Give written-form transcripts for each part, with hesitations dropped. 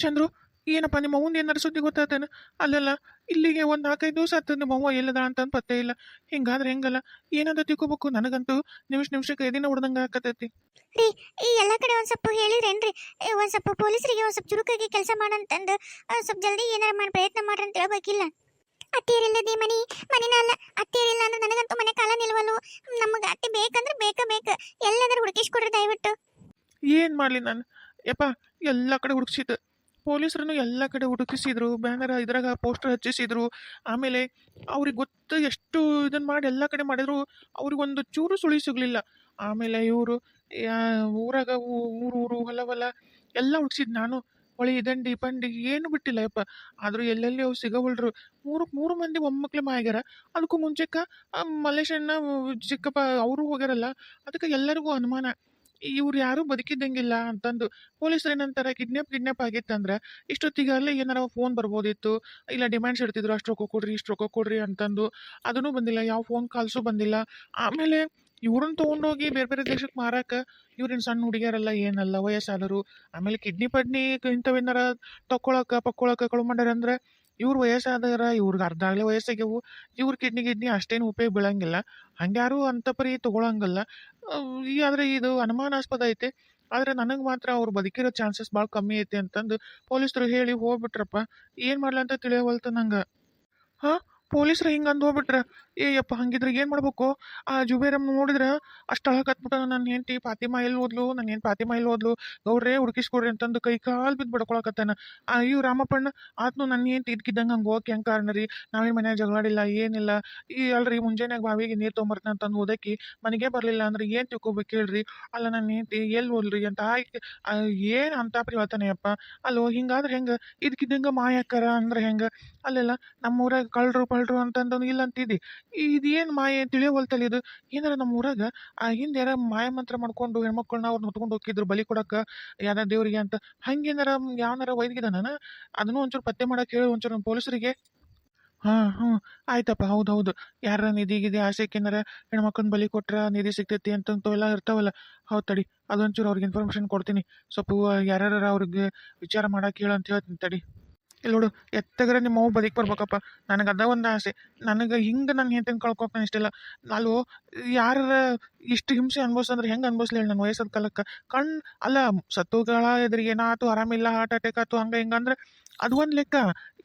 ಚಂದ್ರು, ಏನಪ್ಪ ನಿಮ್ಮ ಅವ್ವನ ಏನಾರು ಸುದ್ದಿ ಗೊತ್ತಾತೇನ? ಅಲ್ಲಲ್ಲ, ಇಲ್ಲಿಗೆ ಒಂದು 4-5 ದಿವಸ ಆತು ನಿಮ್ಮ ಅವ್ವ ಎಲ್ಲದ ಅಂತಂದು ಪತ್ತೆ ಇಲ್ಲ. ಹಿಂಗಾದ್ರೆ ಹೆಂಗಲ್ಲ? ಏನಾದ್ರು ತಿಳ್ಕೊಬೇಕು. ನನಗಂತೂ ನಿಮಿಷಕ್ಕೆ ಎದಿನ ಹೊಡೆದಂಗೆ ಆಕತೈತಿ. ರೀ, ಈ ಎಲ್ಲ ಕಡೆ ಒಂದ್ ಸ್ವಲ್ಪ ಹೇಳಿರೇನ್ರಿ? ಒಂದ್ ಸ್ವಲ್ಪ ಪೊಲೀಸರಿಗೆ ಒಂದ್ ಸ್ವಲ್ಪ ಚುರುಕಾಗಿ ಕೆಲಸ ಮಾಡಂತಂದು ಸ್ವಲ್ಪ ಜಲ್ದಿ ಏನಾರ ಮಾಡಿ ಪ್ರಯತ್ನ ಮಾಡ್ರಿ ಅಂತ ಹೇಳ್ಬೇಕಿಲ್ಲ? ಅತ್ತೇರಿಲ್ಲದೆ ಮನಿನ ಅಲ್ಲ. ಅತ್ತೇರಿಲ್ಲ ಅಂದ್ರೆ ನನಗಂತೂ ಮನೆ ಕಾಲ ನಿಲ್ವಲ್ಲು. ನಮಗೆ ಅತ್ತೆ ಬೇಕಂದ್ರೆ ಬೇಕ ಎಲ್ಲಾದ್ರೂ ಹುಡುಕಿಸ್ಕೊಡ್ರಿ ದಯವಿಟ್ಟು. ಏನು ಮಾಡಲಿ ನಾನು? ಯಪ್ಪ, ಎಲ್ಲ ಕಡೆ ಹುಡುಕ್ಸಿದ್ದು. ಪೊಲೀಸರನ್ನು ಎಲ್ಲ ಕಡೆ ಹುಡುಕಿಸಿದ್ರು, ಬ್ಯಾನರ್ ಇದ್ರಾಗ ಪೋಸ್ಟರ್ ಹಚ್ಚಿಸಿದ್ರು. ಆಮೇಲೆ ಅವ್ರಿಗೆ ಗೊತ್ತು ಎಷ್ಟು ಇದನ್ನು ಮಾಡಿ ಎಲ್ಲ ಕಡೆ ಮಾಡಿದ್ರು, ಅವ್ರಿಗೊಂದು ಚೂರು ಸುಳಿ ಸಿಗಲಿಲ್ಲ. ಆಮೇಲೆ ಇವರು ಊರಾಗ ಊರು ಹೊಲ ಎಲ್ಲ ಹುಡುಕ್ಸಿದ್ದು ನಾನು. ಹೊಳಿ ದಂಡಿ ಪಂಡಿ ಏನು ಬಿಟ್ಟಿಲ್ಲ ಯಪ್ಪ. ಆದರೂ ಎಲ್ಲೆಲ್ಲಿ ಅವ್ರು ಸಿಗವಲ್ರು. ಮೂರು ಮಂದಿ ಒಮ್ಮಕ್ಳೆ ಮಾಯಾಗ್ಯಾರ. ಅದಕ್ಕೂ ಮುಂಚೆಕ್ಕ ಮಲ್ಲೇಶಣ್ಣ, ಚಿಕ್ಕಪ್ಪ ಅವರು ಹೋಗ್ಯಾರಲ್ಲ. ಅದಕ್ಕೆ ಎಲ್ಲರಿಗೂ ಅನುಮಾನ, ಇವ್ರು ಯಾರೂ ಬದುಕಿದ್ದಂಗಿಲ್ಲ ಅಂತಂದು. ಪೊಲೀಸರು ಏನಂತಾರೆ, ಕಿಡ್ನಾಪ್ ಆಗಿತ್ತಂದ್ರೆ ಇಷ್ಟೊತ್ತಿಗೆ ಅಲ್ಲೇ ಏನಾರ ಫೋನ್ ಬರ್ಬೋದಿತ್ತು, ಇಲ್ಲ ಡಿಮ್ಯಾಂಡ್ಸ್ ಇಡ್ತಿದ್ರು, ಅಷ್ಟು ರೊಕ್ಕ ಕೊಡ್ರಿ ಅಂತಂದು. ಅದನ್ನೂ ಬಂದಿಲ್ಲ, ಯಾವ ಫೋನ್ ಕಾಲ್ಸು ಬಂದಿಲ್ಲ. ಆಮೇಲೆ ಇವ್ರನ್ನ ತೊಗೊಂಡೋಗಿ ಬೇರೆ ಬೇರೆ ದೇಶಕ್ಕೆ ಮಾರಾಕ, ಇವ್ರೇನು ಸಣ್ಣ ಹುಡುಗಿಯರಲ್ಲ ಏನಲ್ಲ, ವಯಸ್ಸಾದರು. ಆಮೇಲೆ ಕಿಡ್ನಿ ಇಂಥವೇನಾರ ಪಕ್ಕೊಳಕ ಕಳು ಮಾಡ್ಯಾರ ಅಂದ್ರೆ ಇವ್ರು ವಯಸ್ಸಾದಾರ, ಇವ್ರಿಗೆ ಅರ್ಧ ಆಗಲೇ ವಯಸ್ಸಾಗ್ಯವು. ಇವ್ರ ಕಿಡ್ನಿ ಅಷ್ಟೇನು ಉಪಯೋಗ ಬೀಳಂಗಿಲ್ಲ, ಹಂಗ್ಯಾರು ಅಂತ ಪರಿ ತೊಗೊಳಂಗಿಲ್ಲ. ಆದರೆ ಇದು ಅನುಮಾನಾಸ್ಪದ ಐತೆ. ಆದರೆ ನನಗೆ ಮಾತ್ರ ಅವ್ರು ಬದುಕಿರೋ ಚಾನ್ಸಸ್ ಭಾಳ ಕಮ್ಮಿ ಐತೆ ಅಂತಂದು ಪೊಲೀಸರು ಹೇಳಿ ಹೋಗ್ಬಿಟ್ರಪ್ಪ. ಏನು ಮಾಡ್ಲಂತ ತಿಳಿಯವಲ್ತು ನಂಗೆ. ಹಾಂ, ಪೊಲೀಸರು ಹಿಂಗೆ ಅಂದು ಹೋಗ್ಬಿಟ್ರ. ಏಯಪ್ಪ, ಹಂಗಿದ್ರೆ ಏನು ಮಾಡ್ಬೇಕು? ಆ ಜುಬೇರಮ್ಮ ನೋಡಿದ್ರೆ ಅಷ್ಟು ಅಳಕತ್ಬಿಟ್ಟ. ನನ್ನ ಹೆಂಡತಿ ಫಾತಿಮಾ ಎಲ್ಲಿ ಹೋದ್ಲು, ಗೌಡ್ರೇ ಹುಡುಕಿಸ್ಕೊಡ್ರಿ ಅಂತಂದು ಕೈ ಕಾಲು ಬಿದ್ದು ಬಡ್ಕೊಳಕತ್ತಾನ. ಇವ್ ರಾಮಪ್ಪಣ್ಣ ಆತ್ನು ನನ್ನ ಹೆಂಡತಿ ಇದ್ಕಿದ್ದಂಗೆ ಹಂಗೆ ಹೋಗಕ್ಕೆ ಹೆಂಗೆ ಕಾರಣ ರೀ? ನಾವೇನು ಮನ್ಯಾಗ ಜಗಳಾಡಿಲ್ಲ ಏನಿಲ್ಲ. ಅಲ್ರಿ ಮುಂಜಾನೆಯಾಗ ಬಾವಿಗೆ ನೀರು ತೊಗೊಂಬರ್ತೀನಿ ಅಂತಂದು ಓದಕ್ಕೆ ಮನೆಗೆ ಬರಲಿಲ್ಲ ಅಂದ್ರೆ ಏನು ತಿಳ್ಕೊಬೇಕು ಹೇಳ್ರಿ? ಅಲ್ಲ, ನನ್ನ ಹೆಂಡತಿ ಎಲ್ಲಿ ಹೋದ್ರಿ ಅಂತ ಆಯ್ತು. ಏನು ಅಂತ ಹೇಳ್ತಾನೆ ಅಪ್ಪ. ಅಲ್ಲೋ, ಹಿಂಗಾದ್ರೆ ಹೆಂಗೆ? ಇದ್ಕಿದ್ದಂಗೆ ಮಾಯಾಕರ ಅಂದ್ರೆ ಹೆಂಗೆ? ಅಲ್ಲೆಲ್ಲ ನಮ್ಮೂರಾಗ ಕಳ್ರು ಅಂತಂದು ಇಲ್ಲ ಅಂತಿದ್ದಿ. ಇದೇನು ಮಾಯೆ ತಿಳಿಯವಲ್ತಲ್ಲ ಇದು. ಏನಾರ ನಮ್ಮ ಊರಾಗ ಹಿಂದೆ ಯಾರ ಮಾಯ ಮಂತ್ರ ಮಾಡ್ಕೊಂಡು ಹೆಣ್ಮಕ್ಳನ್ನ ಅವ್ರನ್ನ ಹೊತ್ಕೊಂಡು ಹೋಗಿದ್ರು ಬಲಿ ಕೊಡಕ್ಕೆ ಯಾರ ದೇವರಿಗೆ ಅಂತ. ಹಂಗೇನಾರ ಯಾವನಾರ ವೈದ್ಯಗಿದಾನ? ಅದನ್ನು ಒಂಚೂರು ಪತ್ತೆ ಮಾಡಕ್ಕೆ ಹೇಳಿ ಒಂಚೂರು ನಮ್ಮ ಪೊಲೀಸರಿಗೆ. ಹಾಂ, ಆಯ್ತಪ್ಪ, ಹೌದು. ಯಾರ ನಿಧಿ ಆಸೆಕ್ಕೇನಾರ ಹೆಣ್ಮಕ್ಳನ್ನ ಬಲಿ ಕೊಟ್ರ ನಿಧಿ ಸಿಗ್ತೈತಿ ಅಂತಂತವೆಲ್ಲ ಇರ್ತಾವಲ್ಲ. ಹೌದು, ತಡಿ, ಅದೊಂಚೂರು ಅವ್ರಿಗೆ ಇನ್ಫಾರ್ಮೇಷನ್ ಕೊಡ್ತೀನಿ. ಸ್ವಲ್ಪ ಯಾರ್ಯಾರ ಅವ್ರಿಗೆ ವಿಚಾರ ಮಾಡಕ್ಕೆ ಹೇಳು ಅಂತ ಹೇಳ್ತೀನಿ ತಡಿ. ಇಲ್ಲಿ ನೋಡು, ಎತ್ತಗರ ನಿಮ್ಮ ಅವು ಬದುಕಿ ಬರ್ಬೇಕಪ್ಪ. ನನಗೆ ಅದ ಒಂದು ಆಸೆ. ನನಗೆ ಹಿಂಗೆ ನನ್ನ ಹೆಂಡತಿನ ಕಳ್ಕೊಕ್ ನಾನು ಇಷ್ಟಿಲ್ಲ. ನಾನು ಯಾರ ಇಷ್ಟು ಹಿಂಸೆ ಅನ್ಭವಿಸಂದ್ರೆ ಹೆಂಗೆ ಅನ್ಭವಿಸ್ಲಿ ಹೇಳಿ? ನನ್ನ ವಯಸ್ಸದ ಕಾಲಕ್ಕೆ ಅಲ್ಲ, ಸತ್ತುಗಳ ಎದುರಿಗೆ ಏನಾಯ್ತು, ಆರಾಮಿಲ್ಲ, ಹಾರ್ಟ್ ಅಟ್ಯಾಕ್ ಆಯ್ತು, ಹಂಗೆ ಹಿಂಗಂದ್ರೆ ಅದು ಒಂದು ಲೆಕ್ಕ.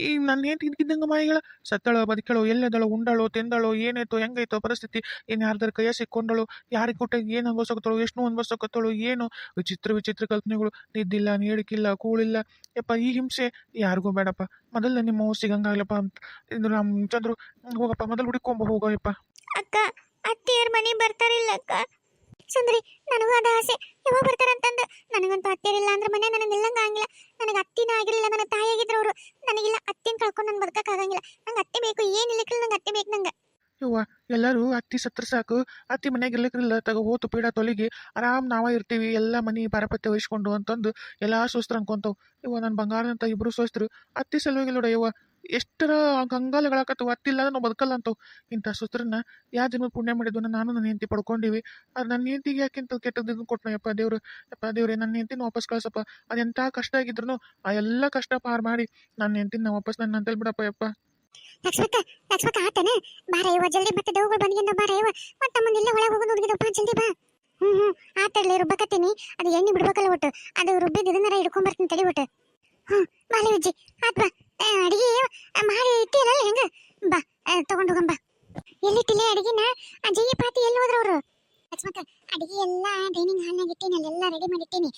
ಈ ನನ್ನ ಹೆಂಡತಿ ಇದ್ಕಿದ್ದಂಗೆ ಮಾಯಿಗಳ ಸತ್ತಳೋ ಬದುಕಳೋ, ಎಲ್ಲದಳೋ, ಉಂಡಳೋ, ತಿಂದಳೋ, ಏನಾಯ್ತೋ, ಹೆಂಗೈತೋ ಪರಿಸ್ಥಿತಿ, ಏನು ಯಾರ್ದಾರ ಕೈಯ ಸಿಕ್ಕೊಂಡಳು, ಯಾರಿಗೆ ಕೊಟ್ಟಾಗ ಏನು ಅನ್ಭವಿಸಕತ್ತಳು, ಎಷ್ಟು ಅನ್ಭವಿಸಕತ್ತಳು, ಏನು ವಿಚಿತ್ರ ಕಲ್ಪನೆಗಳು. ನಿದ್ದಿಲ್ಲ, ನೀಡಿಕಿಲ್ಲ, ಕೂಳಿಲ್ಲ. ಯಪ್ಪ, ಈ ಹಿಂಸೆ ಯಾರಿಗೂ ಬೇಡಪ್ಪ. ಮೊದಲು ನಿಮ್ಮ ಅವ್ವ ಸಿಗಂಗಾಗ್ಲಪ್ಪ ಅಂತ ಇದು ನಮ್ಮ ಚಂದ್ರು. ಹೋಗಪ್ಪ, ಮೊದಲು ಹೋಗಪ್ಪ. ಅಕ್ಕ, ಅತ್ತೆಯರ್ ಮನೆ ಬರ್ತಾರಿಲ್ಲ ಅಕ್ಕ? ಸುಂದ್ರಿ, ನನಗೂ ಅದ ಆಸೆ. ಯಾವಾಗ ಬರ್ತಾರಂತಂದು. ನನಗಂತೂ ಅತ್ತೆಯರಿಲ್ಲ ಅಂದ್ರೆ ಮನೆ ನನಗೆ ನಿಲ್ಲಂಗ ಆಗಿಲ್ಲ. ನನಗೆ ಅತ್ತಿನ ಆಗಿರಲಿಲ್ಲ, ನನ್ನ ತಾಯಿ ಆಗಿದ್ರು ಅವರು. ನನಗಿಲ್ಲ, ಅತ್ತೆನ ಕಳ್ಕೊಂಡು ನಂಗೆ ಬದುಕಕ್ಕಾಗಂಗಿಲ್ಲ. ನಂಗೆ ಅತ್ತೆ ಬೇಕು, ಏನಿಲ್ಲ ನಂಗೆ ಅತ್ತೆ ಬೇಕು ನಂಗೆ. ಯವ್ವ, ಎಲ್ಲರೂ ಅತ್ತಿ ಸತ್ರ ಸಾಕು, ಅತ್ತಿ ಮನೆಗೆ ಇರ್ಲಿಕ್ಕಿಲ್ಲ, ಹೋತು ಪೀಡ ತೊಲಿಗಿ ಆರಾಮ್ ನಾವ ಇರ್ತೀವಿ, ಎಲ್ಲ ಮನೆ ಪಾರಪತ್ಯ ವಹಿಸ್ಕೊಂಡು ಅಂತಂದು ಎಲ್ಲ ಸೋಸ್ತ್ರ ಅನ್ಕೊಂತವ್. ಇವ ನನ್ನ ಬಂಗಾರ ಅಂತ ಇಬ್ರು ಸೋಸ್ತ್ರು. ಅತ್ತಿ ಸಲುವಾಗಿ ನೋಡ ಯವ್ವ, ಎಷ್ಟರ ಕಂಗಾಲಗಳಾಕತ್ತವ. ಅತ್ತಿಲ್ಲ ಅಂದ್ರೆ ನಾವು ಬದುಕಲ್ಲ ಅಂತವ್. ಇಂಥ ಸೋಸ್ತ್ರನ್ನ ಯಾವ ಜನ್ಮ ಪುಣ್ಯ ಮಾಡಿದ್ವನ್ನ ನಾನು ನನ್ನ ಹೆಂಡತಿ ಪಡ್ಕೊಂಡಿವಿ. ಅದು ನನ್ನ ಹೆಂಡತಿಗೆ ಯಾಕಿಂತ ಕೆಟ್ಟದ್ದು ಕೊಟ್ಟನಪ್ಪ ದೇವ್ರು. ದೇವ್ರೆ, ನನ್ನ ಹೆಂಡತಿನ ವಾಪಸ್ ಕಳ್ಸಪ್ಪ. ಅದೆಂಥ ಕಷ್ಟ ಆಗಿದ್ರು ಆ ಎಲ್ಲ ಕಷ್ಟ ಪಾರ್ ಮಾಡಿ ನನ್ನ ಹೆಂಡತಿನ ವಾಪಸ್ ನನ್ನ ಅಂತೇಳಿ ಬಿಡಪ್ಪ ಯಪ್ಪ. ಲಕ್ಷ್ಮಕ್ಕ ಆತನ ಬಾರ ಇವ ಜಲ್ದಿ. ಮತ್ತೆ ದೇವ್ಗಳು ಬಂದ್ಗಿಂದ ಬಾರ ಇವ. ಮತ್ತೆ ಮುಂದಿಲ್ಲ ಒಳಗೆ ಹೋಗೋದು ನೋಡಿದಪ್ಪ, ಜಲ್ದಿ ಬಾ. ಆತಡ್ಲಿ ರುಬ್ಬಕತ್ತೀನಿ. ಅದು ಎಣ್ಣೆ ಬಿಡ್ಬೇಕಲ್ಲ ಒಟ್ಟು. ಅದು ರುಬ್ಬಿದ ಇದನ್ನಾರ ಹಿಡ್ಕೊಂಡ್ ಬರ್ತೀನಿ ತಡಿ ಒಟ್ಟು. ಬಾಲಿ ವಿಜ್ಜಿ ಆತ್ ಬಾ. ಅಡಿಗೆ ಮಾಡಿ ಇಟ್ಟಿರಲ್ಲ ಹೆಂಗ? ಬಾ, ತಗೊಂಡು ಹೋಗಂಬ. ಎಲ್ಲಿಟ್ಟಿಲ್ಲ ಅಡಿಗೆನ? ಅಜ್ಜಯ್ಯ ಪಾತಿ ಎಲ್ಲಿ ಹೋದ್ರ ಅವರು? ಲಕ್ಷ್ಮಕ್ಕ, ಅಡಿಗೆ ಎಲ್ಲ ಡೈನಿಂಗ್ ಹಾಲ್ನಾಗ ಇಟ್ಟೀನಿ, ಅಲ್ಲೆಲ್ಲ ರೆಡಿ ಮಾಡಿಟ್ಟೀನಿ.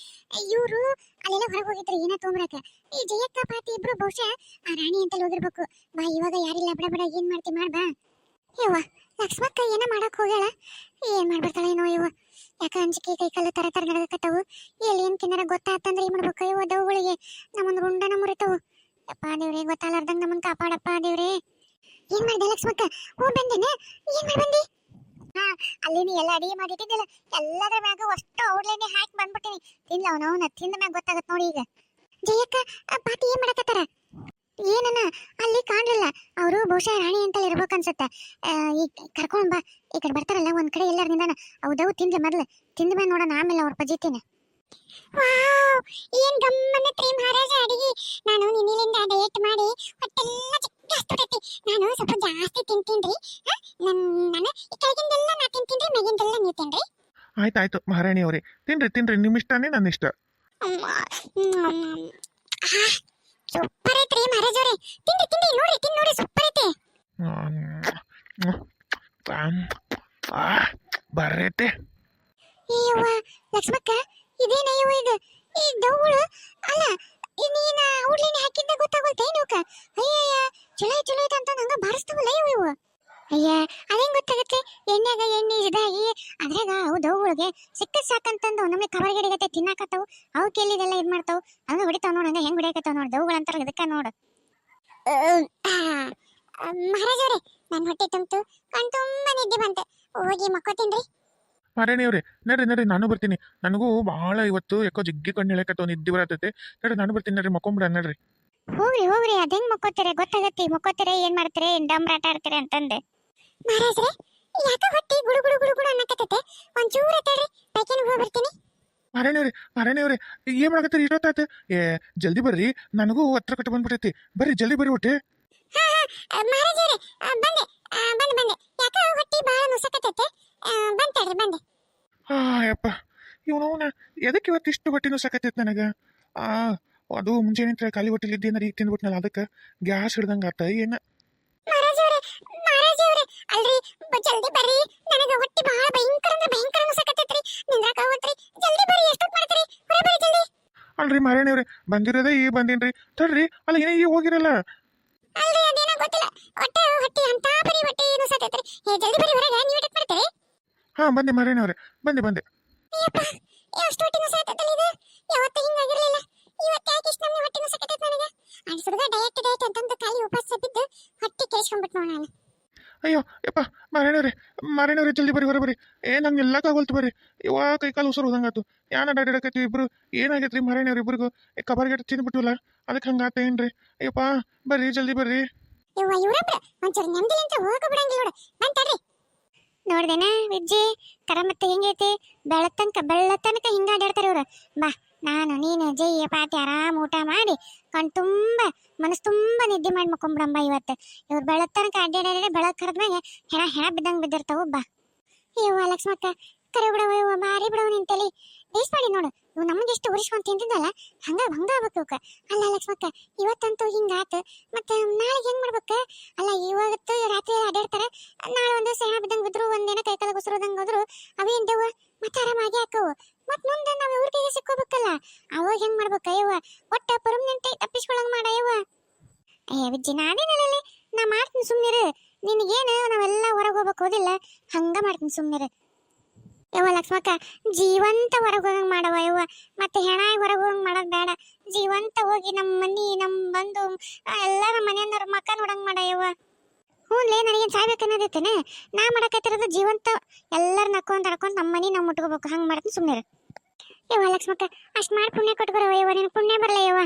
ಇವರು ಅಲ್ಲೆಲ್ಲ ಹೊರಗೆ ಹೋಗಿದ್ರು ಏನ ತೊಗೊಂಬರಕ. ಈ ಜಯಕ್ಕ ಪಾತಿ ಇಬ್ರು ಬಹುಶಃ ಆ ರಾಣಿ ಅಂತ ಹೋಗಿರ್ಬೇಕು. ಬಾ, ಇವಾಗ ಯಾರಿಲ್ಲ, ಬಡ ಏನ್ ಮಾಡ್ತಿ ಮಾಡ್ಬಾ. ಯವ್ವ, ಲಕ್ಷ್ಮಕ್ಕ ಏನ ಮಾಡಕ್ ಹೋಗ್ಯಾಳ? ಏನ್ ಮಾಡ್ಬಿಡ್ತಾಳೆ ಏನೋ ಯವ್ವ. ಯಾಕ ಅಂಜಿಕೆ ಕೈ ಕಾಲ ತರ ನಡಕತ್ತಾವು. ಎಲ್ಲಿ ಏನ್ ತಿನ್ನಾರ ಗೊತ್ತಾತಂದ್ರೆ ಏನ್ ಮಾಡ್ಬೇಕು? ಯವ್ವ, ದವುಗಳಿಗೆ ನಮ್ಮನ್ ರುಂಡನ ಮುರಿತಾವು. ಯಪ್ಪ ದೇವ್ರೆ, ಗೊತ್ತಾಲಾರ್ದಂಗ ನಮ್ಮನ್ ಕಾಪಾಡಪ್ಪ ದೇವ್ರೆ. ಏನ್ ಮಾಡ್ದೆ ಲಕ್ಷ್ಮಕ್ಕ? ಬಂದೇನೆ. ಏನ್ ಮಾಡ್ಬಂದಿ? ಅಲ್ಲಿ ಎಲ್ಲ ಅಡಿಗೆ ಮಾಡಿಟ್ಟಿದ್ದಿಲ್ಲ, ಎಲ್ಲದ್ರ ಮ್ಯಾಗ ಅಷ್ಟು ಔಡ್ಲೇನೆ ಹಾಕಿ ಬಂದ್ಬಿಟ್ಟಿನಿ. ತಿನ್ಲ ಅವನವನ ತಿಂದ ಮ್ಯಾಗ ಗೊತ್ತಾಗತ್ ನೋಡಿ ಈಗ. ಜಯಕ್ಕ ಪಾಟಿ ಏನ್ ಮಾಡಕತ್ತಾರ? ಏನನ ಅಲ್ಲಿ ಕಾಣ್ಲಿಲ್ಲ. ಅವರು ಬಹುಶಃ ರಾಣಿ ಅಂತ ಇರ್ಬೇಕನ್ಸತ್ತ. ಈ ಕರ್ಕೊಂಡ್ ಬಾ, ಈ ಕಡೆ ಬರ್ತಾರಲ್ಲ ಒಂದ್ ಕಡೆ ಎಲ್ಲಾರ ನಿಂದಾನ. ಹೌದವು ತಿಂದ್ಲೆ ಮೊದ್ಲು, ತಿಂದ ಮೇಲೆ ನೋಡೋಣ, ಆಮೇಲೆ ಅವ್ರ ಪಜಿತೀನಿ. ವಾವ್, ಏನ್ ಗಮ್ಮನ ತ್ರೀ ಮಹಾರಾಜ ಅಡಿಗೆ. ಆಯ್ತಾಯ್ತು ಮಹಾರಾಣಿ ಅವರೇ, ತಿನ್ರಿ ತಿನ್ರಿ, ನಿಮ್ಮ ಇಷ್ಟನೇ ನನ್ನ ಇಷ್ಟ. ಸೂಪರ್ ಐತ್ರಿ ಮಹಾರಾಜವ್ರೆ. ತಿನ್ರಿ ತಿನ್ರಿ, ನೋಡ್ರಿ ತಿನ್ ನೋಡಿ, ಸೂಪರ್ ಐತಿ. ಬರ್ರೈತೆ. ಅಯ್ಯವ್ವ ಲಕ್ಷ್ಮಕ್ಕ, ಇದೇನ ಇವ ಇದು ಈ ದೌಗಳು ಅಲ್ಲ, ನೀನ ಔಡ್ಲಿನ ಹಾಕಿದ್ದ ಗೊತ್ತಾಗೋಲ್ತೇ ನೋಕ. ಅಯ್ಯಯ್ಯ, ಚಲೋ ಚಲೋ ಐತ ಅಂತ ನಂಗ ಬಾರಿಸ್ತಾವಲ್ಲ ಇವು. ಅಯ್ಯ, ಅದೇನ್ ಗೊತ್ತಾಗತ್ತೆ? ಎಣ್ಣೆಗ ಎಣ್ಣೆ ಇದಾಗಿ ಅದ್ರಾಗ ಅವು ದೌಗಳಿಗೆ ಸಿಕ್ಕದ್ ಸಾಕಂತಂದು ನಮಗೆ ಕವರ್ಗಡಿಗತ್ತೆ ತಿನ್ನಾಕತ್ತಾವು. ಅವು ಕೆಲ್ಲಿದೆಲ್ಲ ಇದ್ ಮಾಡ್ತಾವು, ಅದನ್ನ ಹೊಡಿತಾವ್ ನೋಡ, ಹಂಗ ಹೆಂಗ್ ಹೊಡಿಯಕತ್ತಾವ ನೋಡ್ ದೌಗಳಂತಾರ ಇದಕ್ಕ ನೋಡು. ಮಹಾರಾಜವ್ರೆ, ನನ್ ಹೊಟ್ಟೆ ತುಂಬ್ತು, ಕಣ್ ತುಂಬಾ ನಿದ್ದೆ ಬಂತೆ, ಹೋಗಿ ಮಕ್ಕೋತೀನ್ರಿ. ಮಹಾರಾಣಿ ಅವ್ರೆ, ನಡ್ರಿ ನಡ್ರಿ, ನಾನು ಬರ್ತೀನಿ. ನನಗೂ ಬಹಳ ಇವತ್ತು ಯಾಕೋ ಜಿಗ್ಗಿ ಕಣ್ಣು ಹೇಳಕತ್ತವ, ನಿದ್ದೆ ಬರತೈತೆ. ನಡ್ರಿ ನಾನು ಬರ್ತೀನಿ, ನಡ್ರಿ ಮಕ್ಕೊಂಬಿಡ ನಡ್ರಿ. ಹೋಗ್ರಿ ಹೋಗ್ರಿ, ಅದೇಂಗ್ ಮಕ್ಕೋತೀರ ಗೊತ್ತಾಗತ್ತಿ, ಮಕ್ಕೋತೀರ ಏನ್ ಮಾಡ್ತೀರಿ, ಡಂಬ್ರಾಟ ಆಡ್ತೀರಿ ಅಂತಂದೆ. ಮಹಾರಾಜ್ರೆ, ಯಾಕ ಹೊಟ್ಟಿ ಗುಡು ಗುಡು ಗುಡು ಗುಡು ಅನ್ನಕತ್ತೈತೆ, ಒಂಚೂರು ತಡ್ರಿ, ಪೈಕಿನ ಹೋಗಿ ಬರ್ತೀನಿ. ಮಹಾರಾಣಿ ಅವ್ರೆ, ಏನ್ ಮಾಡಕತ್ತೀರಿ ಇಷ್ಟೊತ್ತಾತ? ಜಲ್ದಿ ಬರ್ರಿ, ನನಗೂ ಹತ್ರ ಕಟ್ಟ ಬಂದ್ಬಿಟ್ಟೈತಿ. ಬರ್ರಿ ಜಲ್ದಿ ಬರ್ರಿ ಒಟ್ಟೆ. ಮಹಾರಾಜರೇ, ಬಂದೆ ಬಂದೆ ಬಂದೆ. ಯಾಕ ಹೊಟ್ಟಿ ಬಾಳ ನುಸಕತ್ತೈತೆ, ಬಂತಡ್ರಿ ಬಂದೆ. ಯಪ್ಪ, ಇವನು ಎದಕ್ಕೆ ಇವತ್ತು ಇಷ್ಟು ಹೊಟ್ಟಿನೂ ಸಾಕತ್ತೈತಿ ನನಗ. ಅದು ಮುಂಜಾನೆ ಖಾಲಿ ಹೊಟ್ಟಿಲಿ ಇದ್ದೇನಾರ ಈಗ ತಿಂದ್ಬಿಟ್ನಲ್ಲ, ಅದಕ್ಕೆ ಗ್ಯಾಸ್ ಹಿಡ್ದಂಗ ಆತ ಏನ. ಮಹಾರಾಜರೇ ಅಲ್ರಿ, ಜಲ್ದಿ ಬರ್ರಿ, ನನಗ ಹೊಟ್ಟಿ ಬಾಳ ಭಯಂಕರ ಅಂದ್ರೆ ಭಯಂಕರ ನುಸಕತ್ತೈತ್ರಿ, ನಿಂದ್ರಾಕ ಹೋಗ್ತ್ರಿ, ಜಲ್ದಿ ಬರ್ರಿ, ಎಷ್ಟೊತ್ತು ಮಾಡ್ತೀರಿ, ಹೊರ ಬರ್ರಿ ಜಲ್ದಿ. ಅಲ್ರಿ ಮಹಾರಾಣಿ ಅವ್ರೆ, ಬಂದಿರೋದೇ ಈಗ ಬಂದೇನ್ರಿ, ತಡ್ರಿ. ಅಲ್ಲ ಏನೇ ಈಗ ಹೋಗಿರಲ್ಲ. ಅಲ್ರಿ ಅದೇನೋ ಗೊತ್ತಿಲ್ಲ, ಹೊಟ್ಟಿ ಅಂತ ಬರೀ ಹೊಟ್ಟಿ ನುಸಕತ್ತೈತ್ರಿ, ಜಲ್ದಿ ಬರ್ರಿ ಹೊರಗೆ, ನೀವು ಎಷ್ಟೊತ್ತು ಮಾಡ್ತೀರಿ? ಬಂದೆ ಮಹಾರಾಣಿ ಅವ್ರೆ, ಬಂದೆ. ಅಯ್ಯಪ್ಪ, ಎಷ್ಟು ಹೊಟ್ಟಿ ನುಸಕತ್ತೈತಲ್ಲ ಇದು, ಯಾವತ್ತೂ ಹಿಂಗಾಗಿರ್ಲಿಲ್ಲ, ಇವತ್ತು ಯಾಕೆ ಇಷ್ಟು ನಮ್ಗೆ ಹೊಟ್ಟಿ ನುಸಕತ್ತೈತೆ ನನಗೆ? ಅನ್ಸುಡ್ಗ ಡಯಟ್ ಅಂತಂದು ಖಾಲಿ ಉಪವಾಸ ಬಿದ್ದು ಹೊಟ್ಟಿ ಕೇಳಿಸ್ಕೊಂಡ್ಬಿಟ್ಟು ನೋಡ ನಾನು. ಅಯ್ಯೋ ಯಪ್ಪ, ಮಹಾರಾಣಿ ಅವ್ರೆ ಜಲ್ದಿ ಬರ್ರಿ, ಹೊರ ಬರ್ರಿ. ನಂಗೆ ಎಲ್ಲಕ್ಕಾಗೋಲ್ತು ಬರ್ರಿ. ಇವಾಗ ಕೈ ಕಾಲು ಉಸರು ಹೋದಂಗಾತು. ಯಾನ ಡಾಡಿಡಕತ್ತೀವಿ ಇಬ್ರು. ಏನಾಗೈತ್ರಿ ಮಹಾರಾಣಿ ಅವ್ರ ಇಬ್ರಿಗೂ? ಕಬರ್ಗೆಟ್ ತಿಂದ್ಬಿಟ್ಟಿವಲ್ಲ, ಅದಕ್ಕೆ ಹಂಗಾತ ಏನ್ರಿ? ಅಯ್ಯಪ್ಪ ಬರ್ರಿ ಜಲ್ದಿ ಬರ್ರಿ. ಇವ್ರೊಬ್ರು ಒಂಚೂರು ನೆಮ್ಮದಿ ಅಂತ ಹೋಗ ಬಿಡಂಗಿಲ್ಲ ನೋಡು, ಬಂತಾರ್ರಿ. ನೋಡ್ದೇನ ವಿಜ್ಜಿ, ಕರ ಮತ್ತೆ ಹೆಂಗೈತಿ, ಬೆಳ್ಳತನಕ ಹಿಂಗ ಅಡ್ಯಾಡ್ತಾರ ಇವ್ರು. ಬಾ, ನಾನು ನೀನು ಜಯ್ಯ ಪಾಟಿ ಆರಾಮ್ ಊಟ ಮಾಡಿ ಕಣ್ ತುಂಬಾ ಮನಸ್ಸು ತುಂಬಾ ನಿದ್ದೆ ಮಾಡಿ ಮಕ್ಕೊಂಬಿಡಂಬ ಇವತ್ತು. ಇವ್ರು ಬೆಳತನಕ ಅಡ್ಡಾಡಿ ಬೆಳಕ್ ಕರೆದ್ಮ್ಯಾಗ ಹೆಣ ಬಿದ್ದಂಗೆ ಬಿದ್ದಿರ್ತಾವು. ಬಾ ಇವ್ವ ಲಕ್ಷ್ಮಕ್ಕ, ಕರೆ ಬಿಡವ ಇವ, ಮಾರಿ ಬಿಡವ ನಿನ್ ತಲಿ ಬೇಸ್ ಮಾಡಿ ನೋಡು. ಇವ್ ನಮ್ಗೆ ಎಷ್ಟು ಉರಿಸ್ಕೊಂಡ್ ತಿಂತಿದ್ದಲ್ಲ, ಹಂಗ ಆಗ್ಬೇಕು ಇವಕ್ಕ. ಅಲ್ಲ ಲಕ್ಷ್ಮಕ್ಕ, ಇವತ್ತಂತೂ ಹಿಂಗಾತ, ಮತ್ತೆ ನಾಳೆಗೆ ಹೆಂಗ್ ಮಾಡ್ಬೇಕ? ಅಲ್ಲ ಇವತ್ತು ರಾತ್ರಿ ಅಡ್ಯಾಡ್ತಾರ, ನಾಳೆ ಒಂದು ಹೆಣ ಬಿದ್ದಂಗೆ ಬಿದ್ರು, ಒಂದೇನ ಕೈಕಾಲ ಗುಸರೋದಂಗೆ ಹೋದ್ರು, ಅವೇನ್ ದೇವ ಮತ್ತೆ ಆರಾಮಾಗಿ ಹಾಕವು. ಮತ್ ಮುಂದೆ ನಾವ್ ಇವ್ರ ಕೈಗೆ ಸಿಕ್ಕೋಬೇಕಲ್ಲ, ಅವಾಗ ಹೆಂಗ್ ಮಾಡ್ಬೇಕ ಯವ್ವ? ಒಟ್ಟ ಪರ್ಮನೆಂಟ್ ತಪ್ಪಿಸ್ಕೊಳಂಗ್ ಮಾಡ ಯವ್ವ. ಅಯ್ಯ ವಿಜ್ಜಿ, ನಾನೇನಲ್ಲಿ ನಾ ಮಾಡ್ತೀನಿ ಸುಮ್ನಿರು. ನಿನಗೇನು ನಾವೆಲ್ಲ ಹೊರಗೆ ಹೋಗ್ಬೇಕು ಹೋದಿಲ್ಲ, ಹಂಗ ಮಾಡ್ತೀನಿ ಸುಮ್ನಿರು. ಯವ್ವ ಲಕ್ಷ್ಮಕ್ಕ, ಜೀವಂತ ಹೊರಗೆ ಹೋಗಂಗ್ ಮಾಡವ ಯವ್ವ, ಮತ್ತೆ ಹೆಣ ಹೊರಗೆ ಹೋಗಂಗ್ ಮಾಡೋದ್ ಬೇಡ. ಜೀವಂತ ಹೋಗಿ ನಮ್ಮ ಮನಿ, ನಮ್ಮ ಬಂಧು ಎಲ್ಲ ನಮ್ಮ ಮನೆಯವ್ರ ಮಕ್ಕ ನೋಡಂಗ್ ಮಾಡ ಯವ್ವ. ಹ್ಞೂನ್ಲೇ, ನನಗೇನು ಸಾಯ್ಬೇಕನ್ನೋದೈತೇನೆ? ನಾ ಮಾಡಕತ್ತಿರೋದು ಜೀವಂತ ಎಲ್ಲರೂ ನಕ್ಕೊಂತ ನಮ್ಮ ಮನಿ ನಾವು ಮುಟ್ಕೋಬೇಕು, ಹಂಗೆ ಮಾಡ್ತೀನಿ ಸುಮ್ಮನೆ. ಯವ್ವ ಲಕ್ಷ್ಮಕ್ಕ, ಅಷ್ಟು ಮಾಡಿ ಪುಣ್ಯ ಕೊಟ್ಕೊರವ ಯವ್ವ, ನಿನಗೆ ಪುಣ್ಯ ಬರಲ್ಲ ಯವ್ವ.